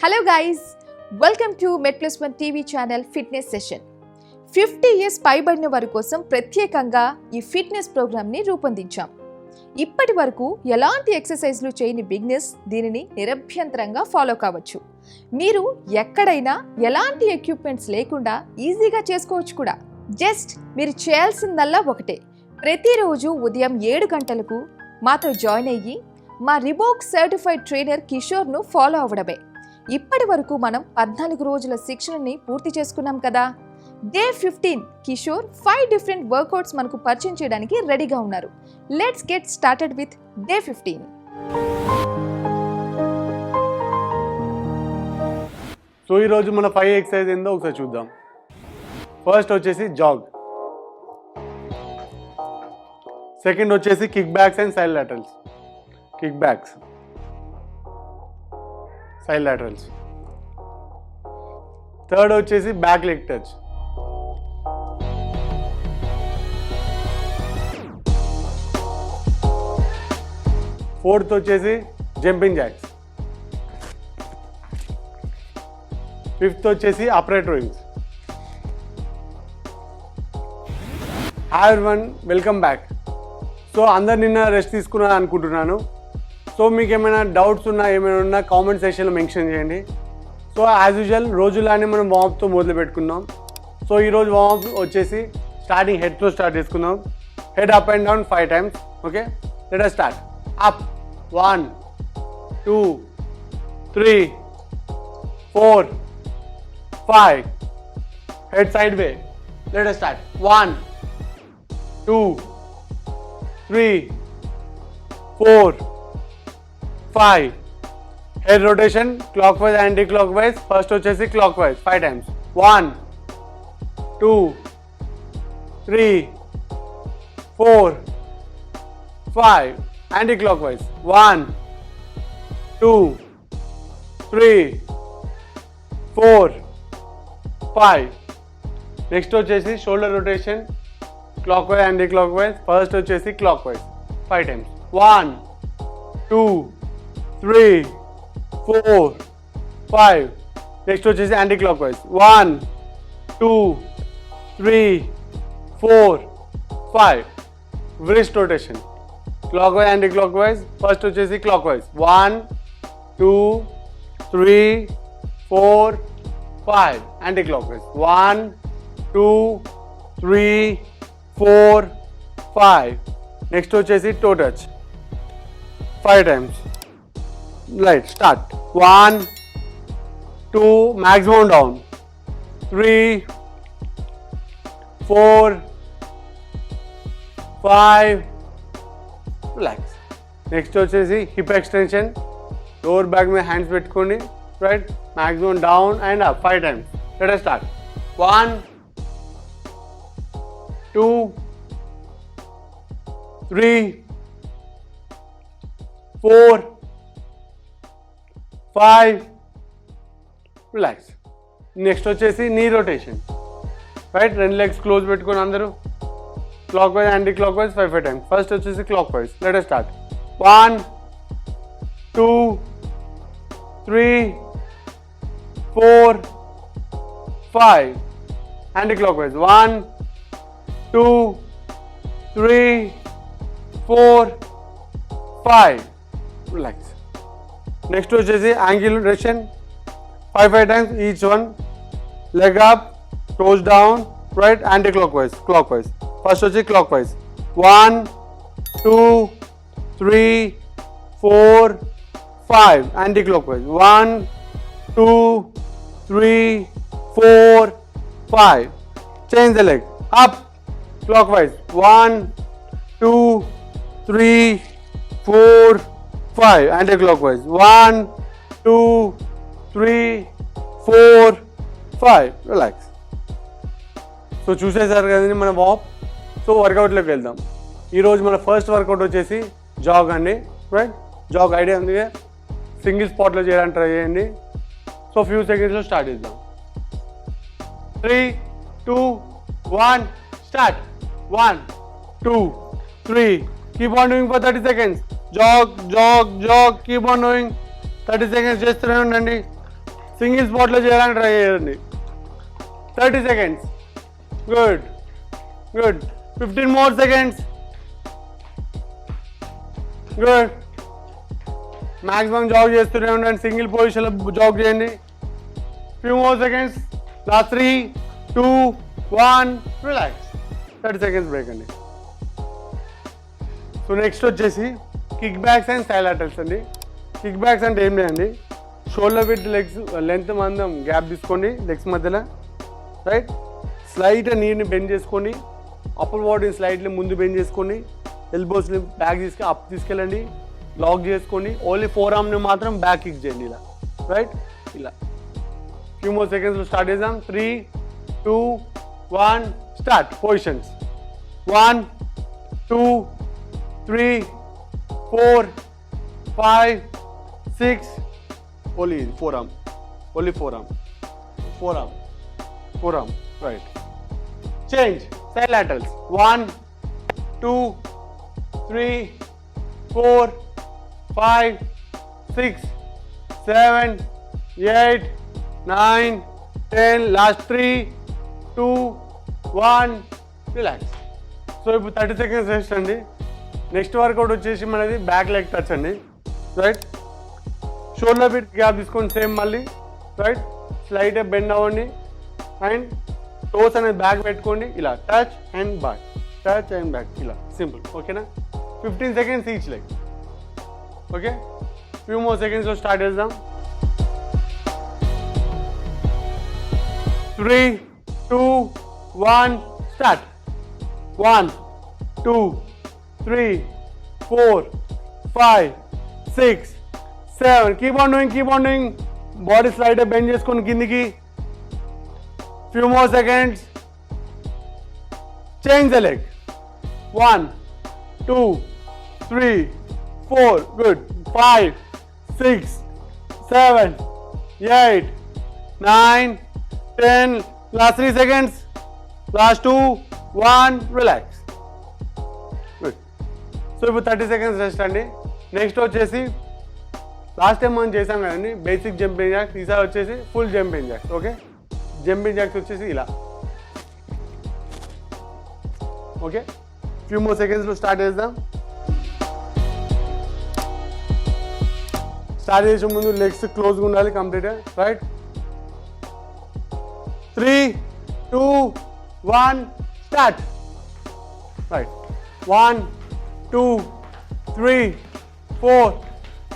Hello guys, welcome to MED+1 TV channel fitness session. 50 years పైబడిన వారి కోసం ప్రత్యేకంగా ఈ ఫిట్నెస్ ప్రోగ్రామ్ని రూపొందించాం. ఇప్పటి వరకు ఎలాంటి ఎక్సర్సైజ్లు చేయని బిగినర్స్ దీనిని నిరభ్యంతరంగా ఫాలో కావచ్చు. మీరు ఎక్కడైనా ఎలాంటి ఎక్విప్మెంట్స్ లేకుండా ఈజీగా చేసుకోవచ్చు కూడా. జస్ట్ మీరు చేయాల్సిందల్లా ఒకటే, ప్రతిరోజు ఉదయం 7 గంటలకు మాతో జాయిన్ అయ్యి మా రిబోక్ సర్టిఫైడ్ ట్రైనర్ కిషోర్ను ఫాలో అవ్వడమే. ఇప్పటి వరకు మనం 14 రోజుల శిక్షణని పూర్తి చేసుకున్నాం కదా. డే 15 కిషోర్ 5 డిఫరెంట్ వర్కౌట్స్ మనకు పరిచయం చేయడానికి రెడీగా ఉన్నారు. Let's get started with day 15. So ఈరోజు మన 5 ఎక్సర్సైజ్ ఏందో ఒకసారి చూద్దాం. ఫస్ట్ వచ్చేసి జాగ్, సెకండ్ వచ్చేసి kick backs and side laterals. Kick backs, side laterals. Third వచ్చేసి బ్యాక్ లెగ్ టచ్. ఫోర్త్ వచ్చేసి జంపింగ్ జాక్స్. ఫిఫ్త్ వచ్చేసి upright rowings. Hi everyone, welcome back. So అందరు నిన్న రెస్ట్ తీసుకున్నాను అనుకుంటున్నాను. సో మీకు ఏమైనా డౌట్స్ ఉన్నా కామెంట్ సెక్షన్లో మెన్షన్ చేయండి. సో యాజ్ యూజువల్ రోజులానే మనం వార్మప్తో మొదలు పెట్టుకుందాం. సో ఈరోజు వార్మప్ వచ్చేసి స్టార్టింగ్ హెడ్తో స్టార్ట్ చేసుకుందాం. Head up and down 5 times. Okay, let us start. Up 1 2 3 4 5. Head side way. Let us start. 1 2 3 4 5. Head rotation clockwise anti-clockwise. First వచ్చేసి clockwise 5 times. 1 2 3 4 5. Anti-clockwise 1 2 3 4 5. నెక్స్ట్ వచ్చేసి shoulder rotation clockwise anti-clockwise. First వచ్చేసి clockwise 5 times. 1 2 3 4 5. Next వచ్చేసి anti clock wise 1 2 3 4 5. wrist rotation clockwise anti clock wise. First వచ్చేసి clock wise 1 2 3 4 5. Anti clock wise 1 2 3 4 5. Next వచ్చేసి toe touch 5 times. Right, start. 1 2, maximum down. 3 4 5. Relax. Next వచ్చేసి hip extension. Lower back में hands పెట్టుకోండి. Right, maximum down and up 5 times. Let us start. 1 2 3 4 5. Relax. Next వచ్చేసి knee rotation. Right, 2 legs close పెట్టుకొని అందరూ clockwise anticlockwise 5 times. First వచ్చేసి clockwise. Let us start. 1 2 3 4 5. Anti clock wise 1 2 3 4 5. Relax. Next వచ్చేసి ankle rotation 5 times each one. Leg up, toes down, right, anticlockwise, clock wise. First వచ్చి clock wise 1 2 3 4 5. Anti clock wise 1 2 3 4 5. Change the leg. Up, clock wise 1 2 3 4 5. anti-clockwise 1 2 3 4 5. Relax. So చూసేసారు కదండి మన warm up. So వర్కౌట్లోకి వెళ్దాం. ఈరోజు మన first work out వచ్చేసి zag అండి. Right, zag idea ఉంది, single స్పాట్లో చేయడానికి ట్రై చేయండి. సో ఫ్యూ సెకండ్స్లో స్టార్ట్ చేద్దాం. 3 2 1 start. 1 2 3. Keep on doing for 30 seconds. Jog, jog, jog, keep on doing. 30 seconds చేస్తూనే ఉండండి. సింగిల్ స్పాట్లో చేయడానికి ట్రై చేయండి. 30 seconds. Good. Good. 15 more seconds. Good. Maximum jog చేస్తూనే ఉండండి. సింగిల్ పొజిషన్లో జాగ్ చేయండి. Few more seconds. Last 3, 2, 1. Relax. 30 seconds break అండి. సో నెక్స్ట్ వచ్చేసి కిక్ బ్యాక్స్ అండ్ స్టైల్ అటల్స్ అండి. కిక్ బ్యాక్స్ అంటే ఏం లేదండి, షోల్డర్ విత్ లెగ్స్ లెంత్ మందం గ్యాప్ తీసుకోండి లెగ్స్ మధ్యలో, రైట్. స్లైట్ నీడ్ని బెండ్ చేసుకోండి, అప్పర్ బాడీని స్లైట్లీ ముందు బెండ్ చేసుకోండి, ఎల్బోస్ని బ్యాక్ అప్ తీసుకెళ్ళండి, లాక్ చేసుకోండి. ఓన్లీ ఫోర్ ఆర్మ్ని మాత్రం బ్యాక్ కిక్ చేయండి ఇలా, రైట్. ఇలా ఫ్యూ మోర్ సెకండ్స్లో స్టార్ట్ చేద్దాం. 3, 2, 1 start. Positions 1, 2, 3, 4, 5, 6. Only forearm. Only forearm. Forearm. Forearm. Right. Change. Side laterals. 1, 2, 3, 4, 5, 6, 7, 8, 9, 10. Last 3, 2, 1. Relax. So ఇప్పుడు 30 seconds రెస్ట్ అండి. నెక్స్ట్ వర్కౌట్ వచ్చేసి మనది బ్యాక్ లెగ్ టచ్ అండి, రైట్. షోల్డర్ బిట్ గ్యాప్ తీసుకోండి సేమ్ మళ్ళీ, రైట్. స్లైట్ బెండ్ అవ్వండి and toes అనేది back పెట్టుకోండి. ఇలా touch and back, touch and back, ఇలా సింపుల్. ఓకేనా? 15 seconds each leg. Okay, few more సెకండ్స్లో స్టార్ట్ చేద్దాం. 3, 2, 1 start. 1, 2, 3, 4, 5, 6, 7. Keep on doing, keep on doing. Body slider bend చేసుకోండి కిందికి. Few more seconds. Change the leg. 1, 2, 3, 4. Good. 5, 6, 7, 8, 9, 10. Last 3 seconds. Last 2, 1. Relax. Good. So ఇప్పుడు 30 seconds rest అండి. Next వచ్చేసి last time మనం చేసాం కదండి బేసిక్ జంపింగ్ జాక్స్, ఈసారి వచ్చేసి full jumping jacks. Okay, jumping jacks వచ్చేసి ఇలా. ఓకే, ఫ్యూ మోర్ సెకండ్స్లో స్టార్ట్ చేద్దాం. స్టార్ట్ చేసే ముందు లెగ్స్ క్లోజ్గా ఉండాలి కంప్లీట్గా, right. 3, 2, 1 start. Right. 1, 2, 3, 4,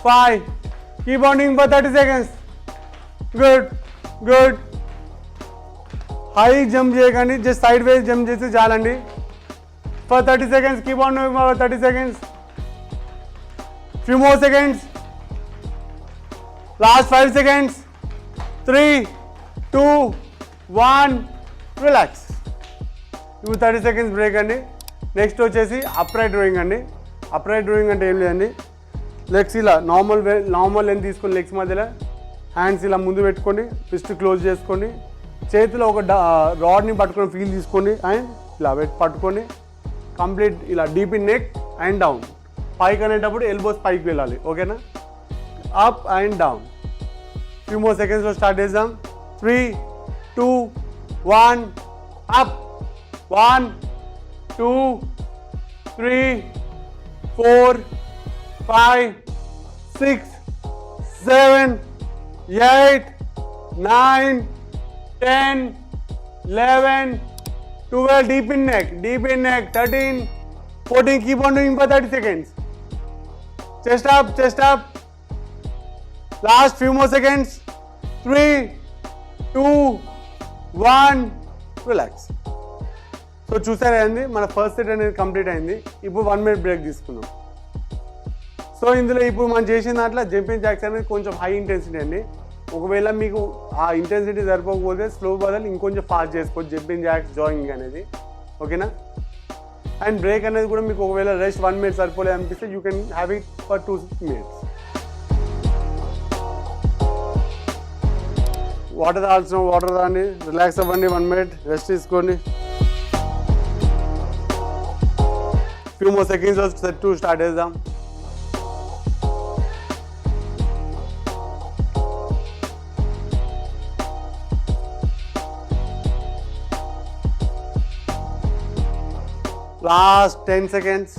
5. Keep on doing for 30 seconds. Good, good. High jump చేయకండి, just sideways jump చేసి చాలండి. For 30 seconds, keep on doing for 30 seconds. Few more seconds. Last 5 seconds. 3, 2, 1. Relax. ఇప్పుడు 30 seconds బ్రేక్ అండి. Next వచ్చేసి upright rowing అండి. Upright rowing అంటే ఏం లేదండి, లెగ్స్ ఇలా నార్మల్ లెంత్ తీసుకొని లెగ్స్ మధ్యలో హ్యాండ్స్ ఇలా ముందు పెట్టుకోండి, ఫిస్ట్ క్లోజ్ చేసుకోండి, చేతిలో ఒక రాడ్ని పట్టుకొని ఫీల్ తీసుకోండి అండ్ ఇలా పట్టుకొని కంప్లీట్ ఇలా deep in neck and down. పైకి అనేటప్పుడు ఎల్బోస్ పైకి వెళ్ళాలి. ఓకేనా? Up and down. Few more సెకండ్స్లో స్టార్ట్ చేద్దాం. 3, 2, 1 up. 1, 2, 3, 4, 5, 6, 7, 8, 9, 10, 11, 12. Deep in neck, 13, 14. Keep on doing for 30 seconds. Chest up, chest up. Last few more seconds. 3, 2, 1. Relax. So చూసారా అండి, మన ఫస్ట్ సెట్ అనేది కంప్లీట్ అయింది. ఇప్పుడు 1 minute బ్రేక్ తీసుకున్నాం. సో ఇందులో ఇప్పుడు మనం చేసిన దాంట్లో జంపింగ్ జాక్స్ అనేది కొంచెం హై ఇంటెన్సిటీ అండి. ఒకవేళ మీకు ఆ ఇంటెన్సిటీ సరిపోకపోతే స్లో బదులు ఇంకొంచెం ఫాస్ట్ చేసుకోవచ్చు జంపింగ్ జాక్స్ జాయింగ్ అనేది. ఓకేనా? అండ్ బ్రేక్ అనేది కూడా మీకు ఒకవేళ రెస్ట్ 1 minute సరిపోలేదు అనిపిస్తే you can have it for 2 minutes. Water తాగాల్సిన వాటర్ తాగండి, రిలాక్స్ అవ్వండి, 1 minute రెస్ట్ తీసుకోండి. ఫ్యూ మోర్ సెకండ్స్లో సెట్ 2 స్టార్ట్ చేద్దాం. Last 10 seconds.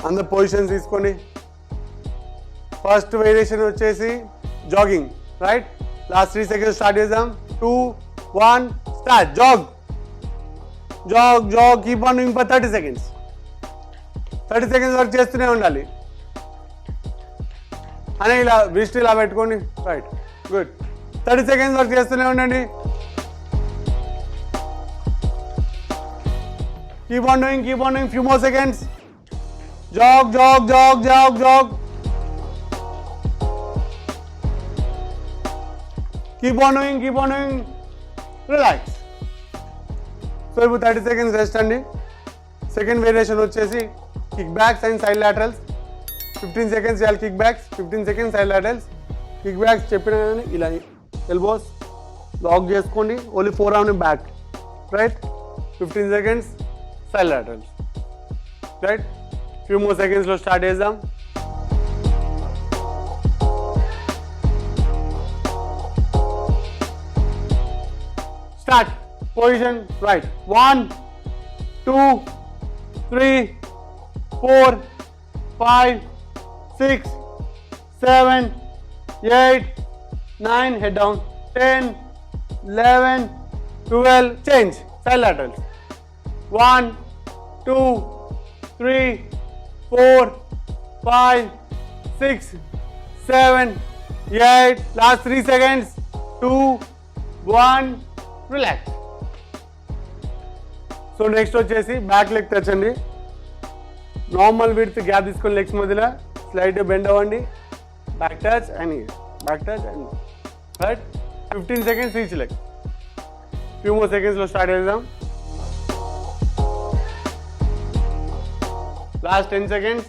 అందరు పొజిషన్స్ తీసుకోండి. ఫస్ట్ వేరియేషన్ వచ్చేసి jogging, right? Last 3 seconds start చేద్దాం. 2, 1 start. Jog jog jog, keep on doing for 30 seconds. 30 seconds work చేస్తూనే ఉండాలి. అనే ఇలా విస్ట్ ఇలా పెట్టుకోండి, రైట్? గుడ్. 30 seconds వర్క్ చేస్తూనే ఉండండి. Keep on doing, few more seconds. Jog, jog, jog, jog, jog. Keep on doing, relax. So, ఇప్పుడు 30 seconds rest అండి. సెకండ్ వేరియేషన్ వచ్చేసి kick backs and side laterals. 15 seconds చేయాలి kick backs, 15 seconds side laterals. Kick backs చెప్పిన కానీ ఇలా elbows lock చేసుకోండి, only 4 arm back, right? 15 seconds side laterals, right? Few more seconds లో start చేద్దాం. Start. Position, right? 1, 2, 3, 4, 5, 6, 7, 8, 9, head down, 10, 11, 12, change, side laterals. 1, 2, 3, 4, 5, 6, 7, 8. Last 3 seconds. 2, 1. Relax. So next వచ్చేసి back leg touch అండి. Normal width gap తీసుకొని legs మధ్యలో slide bend అవ్వండి. Back touch and back touch and right. 15 seconds each leg. Few more సెకండ్స్లో start చేద్దాం. Last 10 seconds.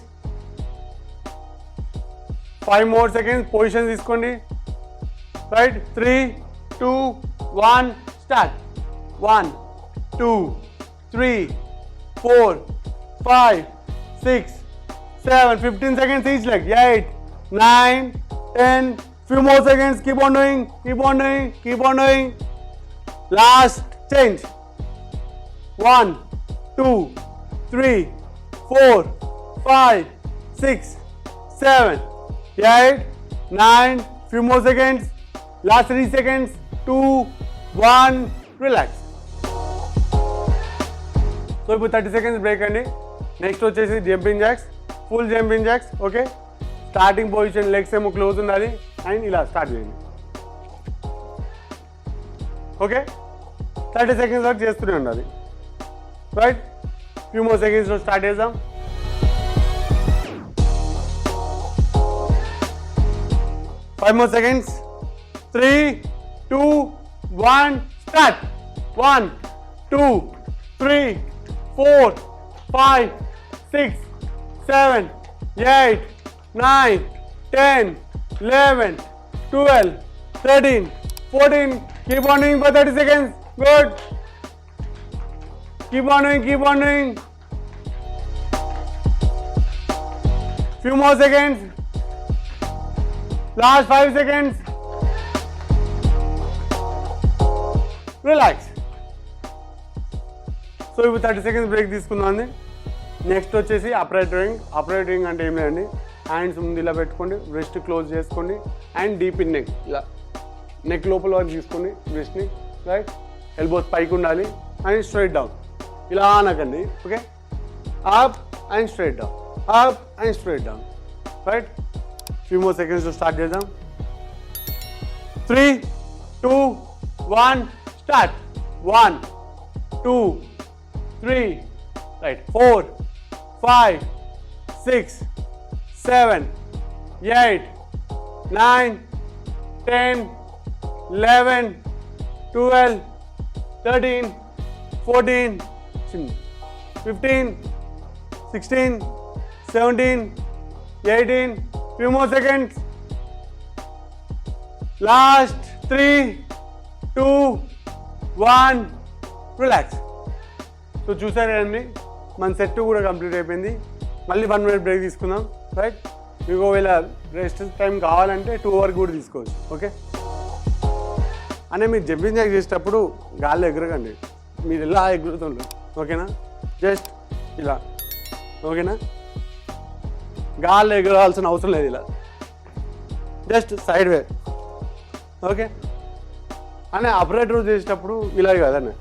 5 more seconds. Position తీసుకోండి, right? 3, 2, 1 start. 1, 2, 3, 4, 5, 6, 7. 15 seconds each leg. 8, 9, 10. Few more seconds. Keep on doing. Last change. 1, 2, 3, 4, 5, 6, 7, 8, 9. Few more seconds. Last 3 seconds. 2, 1. Relax. So ఇప్పుడు 30 seconds break అండి. Next వచ్చేసి jumping jacks, full jumping jacks. Okay, starting position legs ఏమో close ఉండాలి and ఇలా start చేయండి. Okay, 30 seconds వరకు చేస్తూనే ఉండాలి, రైట్? ఫ్యూ మోర్ సెకండ్స్లో స్టార్ట్ చేద్దాం. Five more seconds. 3, 2, 1 start. 1, 2, 3, 4, 5, 6, 7, 8, 9, 10, 11, 12, 13, 14. Keep on doing for 30 seconds. Good. Keep on doing. Few more seconds. Last 5 seconds. Relax. So ఇప్పుడు 30 seconds బ్రేక్ తీసుకుందాం. నెక్స్ట్ వచ్చేసి అప్రైట్ రోయింగ్ అంటే ఏం లేదండి, హ్యాండ్స్ ముందు ఇలా పెట్టుకోండి, బ్రెస్ట్ క్లోజ్ చేసుకోండి అండ్ డీప్ ఇన్ నెక్, ఇలా నెక్ లోపల వరకు తీసుకోండి బ్రెస్ట్ని, రైట్? ఎల్బోస్ పైకి ఉండాలి అండ్ స్ట్రైట్ డౌన్, ఇలా అనకండి. Okay, up and straight down, right? Few more సెకండ్స్లో స్టార్ట్ చేద్దాం. 3, 2, 1 start. 1, 2, 3, right? 4, 5, 6, 7, 8, 9, 10, 11, 12, 13, 14, 15, 16, 17, 18. Few more seconds. Last 3, 2, 1. Relax. So చూసారు కదండి, మన సెట్ కూడా కంప్లీట్ అయిపోయింది. మళ్ళీ 1 minute బ్రేక్ తీసుకుందాం, రైట్? మీకు ఒకవేళ రెస్ట్ టైం కావాలంటే 2 hours కూడా తీసుకోవచ్చు. ఓకే, అనే మీరు జంపింగ్ జాక్ చేసేటప్పుడు గాల్లో ఎగరకండి, మీరు ఎలా ఎగురుతుండ్రు. ఓకేనా? జస్ట్ ఇలా ఓకేనా, గాల్లో ఎగరాల్సిన అవసరం లేదు, ఇలా జస్ట్ సైడ్ వే. ఓకే, అని అపరేట్ రూల్ చేసేటప్పుడు ఇలా కదన్న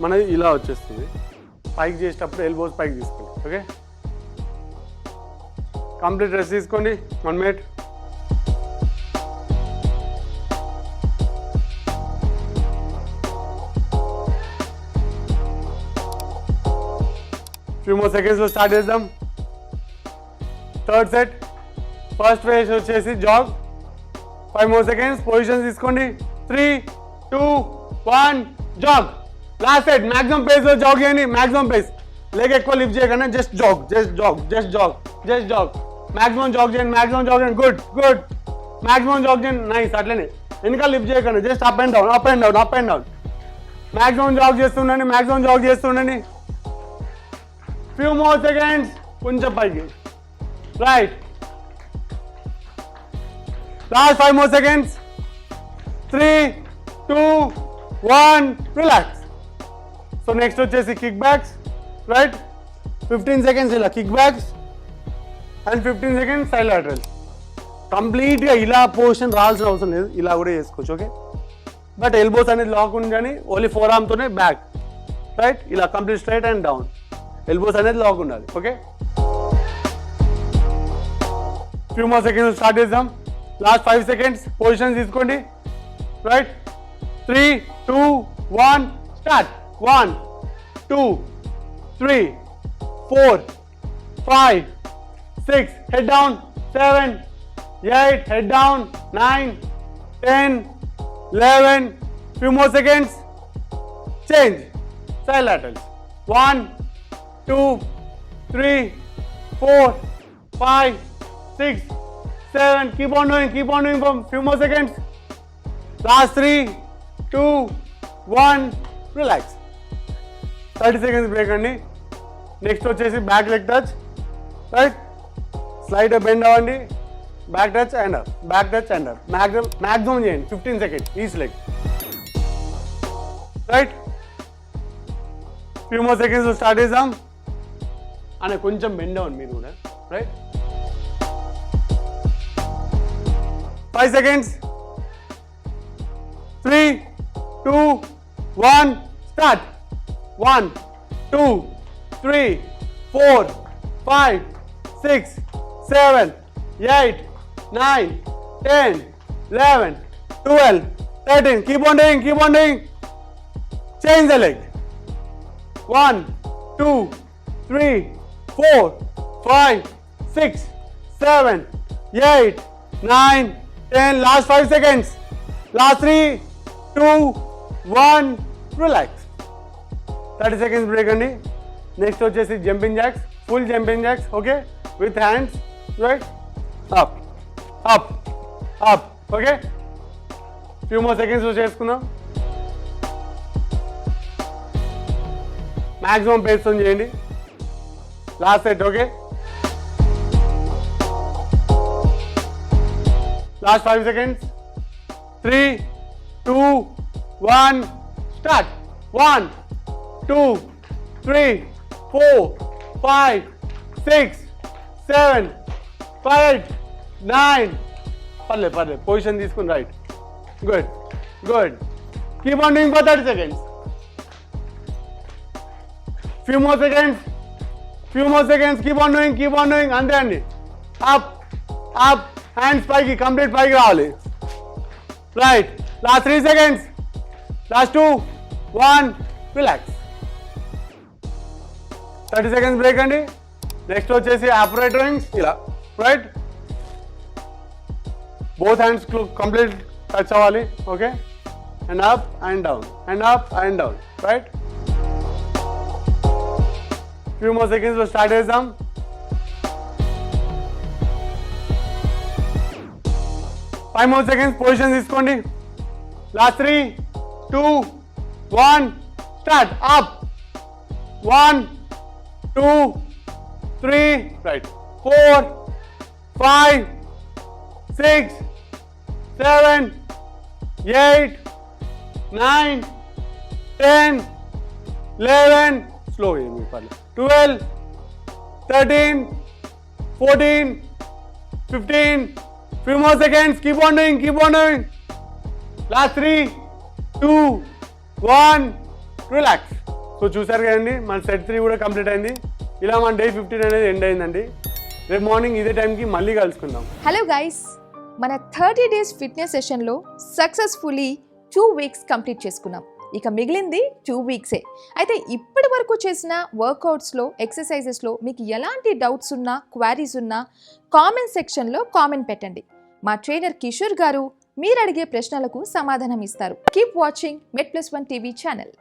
మనది ఇలా వచ్చేస్తుంది. పైకి చేసేటప్పుడు ఎల్బోస్ పైకి తీసుకోండి. ఓకే, కంప్లీట్ రెస్ట్ తీసుకోండి 1 minute. ఫ్యూ మోర్ సెకండ్స్లో స్టార్ట్ చేద్దాం. Third set. ఫస్ట్ ఫేజ్ వచ్చేసి జాగ్. 5 more seconds. పొజిషన్ తీసుకోండి. 3, 2, 1 జాగ్. లాస్ట్ సెట్ మాక్సిమం పేస్లో జాగ్ చేయండి. మాక్సిమం పేస్, లెగ్ ఎక్కువ లిఫ్ట్ చేయకుండా just jog, just jog, just jog, just jog. Maximum jog చేయండి, maximum jog చేయండి. గుడ్ గుడ్, మాక్సిమం జాగ్ చేయండి. Nice. అట్లనే వెనకాల లిఫ్ట్ చేయకండి, just up and down, up and down, up and down. Maximum jog చేస్తుండండి, maximum jog చేస్తుండండి. Few more seconds. కొంచెం పైకి. Right. Last 5 more seconds. 3, 2, 1 relax. So next వచ్చేసి కిక్ బ్యాక్స్. రైట్, 15 seconds ఇలా kick backs and 15 seconds side lateral. కంప్లీట్గా ఇలా position రావాల్సిన అవసరం లేదు, ఇలా కూడా చేసుకోవచ్చు. ఓకే, బట్ ఎల్బోస్ అనేది లాక్ ఉంది కానీ ఓన్లీ ఫోర్ ఆర్మ్తోనే బ్యాక్. రైట్, ఇలా complete straight and down. Elbows అనేది లాక్ ఉండాలి. Okay, few more seconds start చేద్దాం. Last 5 seconds. పొజిషన్ తీసుకోండి. Right, 3, 2, 1 start. 1, 2, 3, 4, 5, 6 head down. 7, 8 head down. 9, 10, 11. Few more seconds. Change side laterals. 1, 2, 3, 4, 5, 6, 7. Keep on doing for few more seconds. Last 3, 2, 1 relax. 30 seconds break అండి. Next వచ్చేసి back leg touch. Right, slide bend అవ్వండి. Back touch and up, back touch and up. Maximum చేయండి 15 seconds each leg. Right, few more seconds start చేద్దాం. అనే కొంచెం bend అవ్వండి మీరు కూడా. Right, 5 seconds. 3, 2, 1 start. 1, 2, 3, 4, 5, 6, 7, 8, 9, 10, 11, 12, 13. Keep on doing. Change the leg. 1, 2, 3, 4, 5, 6, 7, 8, 9, 10. Last 5 seconds. Last 3, 2, 1 relax. 30 seconds break అండి. Next వచ్చేసి jumping jacks. Full jumping jacks. Okay, with hands. Right, up up up. Okay, few more seconds చేసుకుందాం. Maximum పేస్తో చేయండి. Last set. Okay, last 5 seconds. 3, 2, 1 start. 1, 2, 3, 4, 5, 6, 7, 8, 9. పర్లేదు position తీసుకుని. Right, good. Keep on doing for 30 seconds. Few more seconds. Keep on doing. అంతే అండి. Up up, hands పైకి, complete పైకి రావాలి. Right, last 3 seconds. Last 2, 1 relax. 30 seconds break అండి. Next వచ్చేసి upright rowings ఇలా. Right, both hands complete touch అవ్వాలి. Okay, and up and down, and up and down. Right, few more సెకండ్స్లో start చేద్దాం. 5 more seconds. Position తీసుకోండి. Last 3, 2, 1 start. Up. 1, 2, 3. Right, 4, 5, 6, 7, 8, 9, 10, 11. Slow 12, 13, 14, 15, few more seconds, keep on doing. Last 3, 2, 1, relax. So చూసారు కదండి మన set 3 కూడా complete అయింది. ఇలా మన డే 15 అనేది ఎండ్ అయిందండి. రేపు మార్నింగ్ ఇదే టైంకి మళ్ళీ కలుసుకుందాం. హలో గైస్, మన 30 డేస్ ఫిట్నెస్ సెషన్లో సక్సెస్ఫుల్లీ 2 వీక్స్ కంప్లీట్ చేసుకున్నాం. ఇక మిగిలింది 2 వీక్సే. అయితే ఇప్పటి వరకు చేసిన వర్కౌట్స్లో, ఎక్సర్సైజెస్లో మీకు ఎలాంటి డౌట్స్ ఉన్నా, క్వారీస్ ఉన్నా కామెంట్ సెక్షన్లో కామెంట్ పెట్టండి. మా ట్రైనర్ కిషోర్ గారు మీరు అడిగే ప్రశ్నలకు సమాధానం ఇస్తారు. కీప్ వాచింగ్ మెట్ ప్లస్ 1 టీవీ ఛానల్.